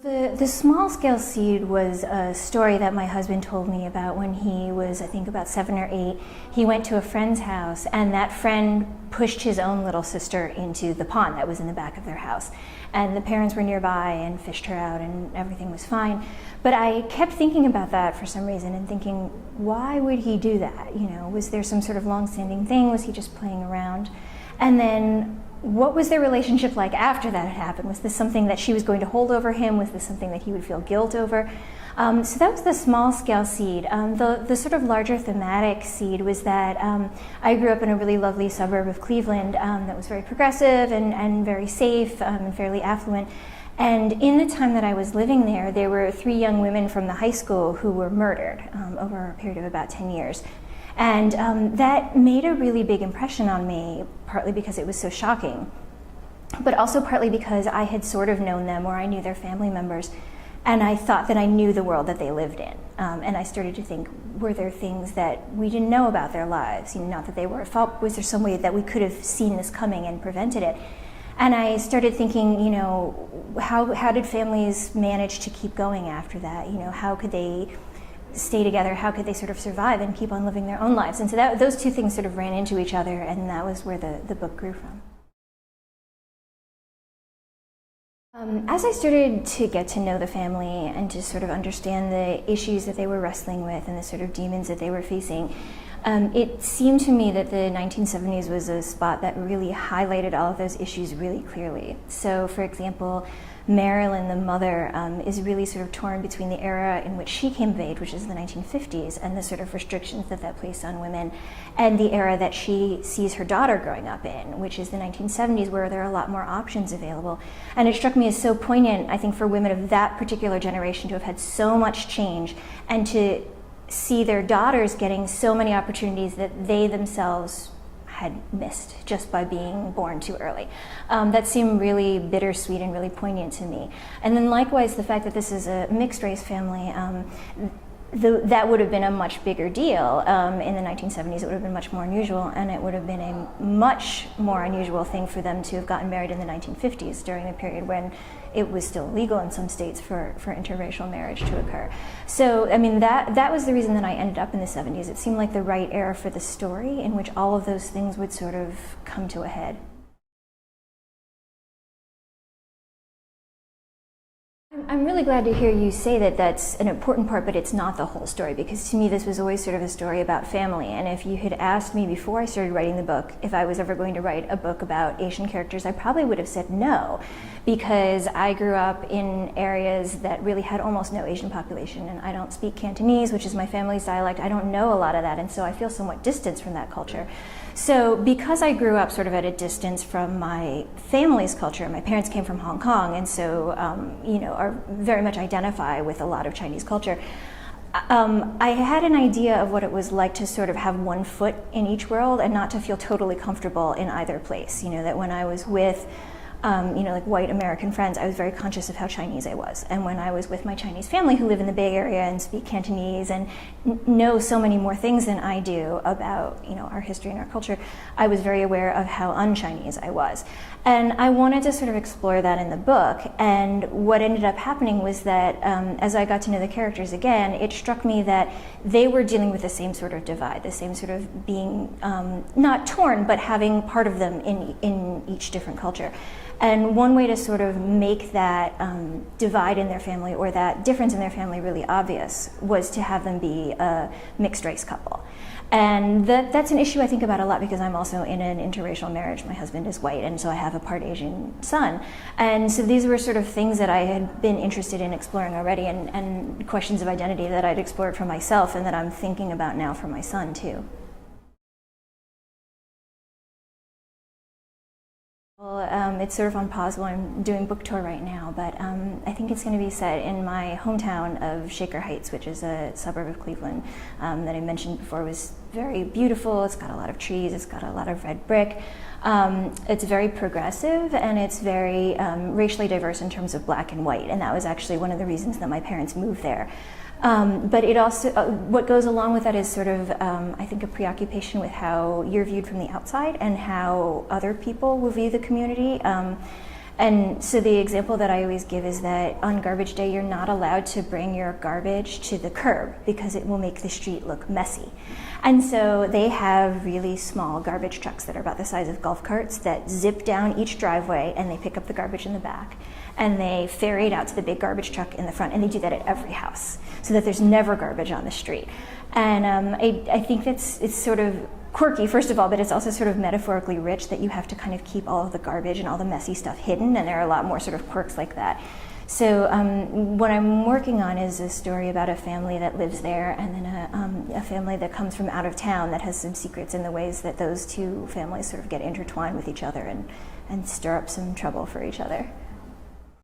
The small scale seed was a story that my husband told me about when he was, I think, about 7 or 8. He went to a friend's house, and that friend pushed his own little sister into the pond that was in the back of their house. And the parents were nearby and fished her out, and everything was fine. But I kept thinking about that for some reason and thinking, why would he do that? You know, was there some sort of long-standing thing? Was he just playing around? And then, what was their relationship like after that had happened? Was this something that she was going to hold over him? Was this something that he would feel guilt over? So that was the small scale seed. The sort of larger thematic seed was that I grew up in a really lovely suburb of Cleveland that was very progressive and very safe and fairly affluent. And in the time that I was living there, there were 3 young women from the high school who were murdered over a period of about 10 years. And that made a really big impression on me, partly because it was so shocking, but also partly because I had sort of known them, or I knew their family members, and I thought that I knew the world that they lived in. And I started to think, were there things that we didn't know about their lives? You know, not that they were at fault, was there some way that we could have seen this coming and prevented it? And I started thinking, you know, how did families manage to keep going after that? You know, how could they stay together? How could they sort of survive and keep on living their own lives? And so those two things sort of ran into each other, and that was where the book grew from. As I started to get to know the family and to sort of understand the issues that they were wrestling with and the sort of demons that they were facing, it seemed to me that the 1970s was a spot that really highlighted all of those issues really clearly. So, for example, Marilyn, the mother, is really sort of torn between the era in which she came of age, which is the 1950s, and the sort of restrictions that that placed on women, and the era that she sees her daughter growing up in, which is the 1970s, where there are a lot more options available. And it struck me as so poignant, I think, for women of that particular generation to have had so much change and to see their daughters getting so many opportunities that they themselves had missed just by being born too early. That seemed really bittersweet and really poignant to me. And then likewise, the fact that this is a mixed race family, that would have been a much bigger deal in the 1970s. It would have been much more unusual, and it would have been a much more unusual thing for them to have gotten married in the 1950s, during the period when it was still legal in some states for interracial marriage to occur. So, I mean, that was the reason that I ended up in the 70s. It seemed like the right era for the story in which all of those things would sort of come to a head. I'm really glad to hear you say that that's an important part, but it's not the whole story, because to me this was always sort of a story about family. And if you had asked me before I started writing the book if I was ever going to write a book about Asian characters, I probably would have said no, because I grew up in areas that really had almost no Asian population, and I don't speak Cantonese, which is my family's dialect. I don't know a lot of that, and so I feel somewhat distanced from that culture. So because I grew up sort of at a distance from my family's culture, my parents came from Hong Kong, and so you know, are very much identify with a lot of Chinese culture. I had an idea of what it was like to sort of have one foot in each world and not to feel totally comfortable in either place. You know, that when I was with you know, like white American friends, I was very conscious of how Chinese I was. And when I was with my Chinese family who live in the Bay Area and speak Cantonese and know so many more things than I do about, you know, our history and our culture, I was very aware of how un-Chinese I was. And I wanted to sort of explore that in the book. And what ended up happening was that as I got to know the characters again, it struck me that they were dealing with the same sort of divide, the same sort of being not torn, but having part of them in each different culture. And one way to sort of make that divide in their family, or that difference in their family, really obvious was to have them be a mixed race couple. And that's an issue I think about a lot, because I'm also in an interracial marriage. My husband is white, and so I have a part Asian son. And so these were sort of things that I had been interested in exploring already, and questions of identity that I'd explored for myself and that I'm thinking about now for my son too. Well, it's sort of on pause while I'm doing book tour right now, but I think it's going to be set in my hometown of Shaker Heights, which is a suburb of Cleveland that I mentioned before was very beautiful. It's got a lot of trees, it's got a lot of red brick. It's very progressive, and it's very racially diverse in terms of black and white, and that was actually one of the reasons that my parents moved there. But it also, what goes along with that is sort of, I think, a preoccupation with how you're viewed from the outside and how other people will view the community. And so the example that I always give is that on garbage day, you're not allowed to bring your garbage to the curb because it will make the street look messy. And so they have really small garbage trucks that are about the size of golf carts that zip down each driveway, and they pick up the garbage in the back and they ferry it out to the big garbage truck in the front, and they do that at every house so that there's never garbage on the street. And I think it's sort of quirky, first of all, but it's also sort of metaphorically rich that you have to kind of keep all of the garbage and all the messy stuff hidden, and there are a lot more sort of quirks like that. So what I'm working on is a story about a family that lives there, and then a family that comes from out of town that has some secrets in the ways that those two families sort of get intertwined with each other and stir up some trouble for each other.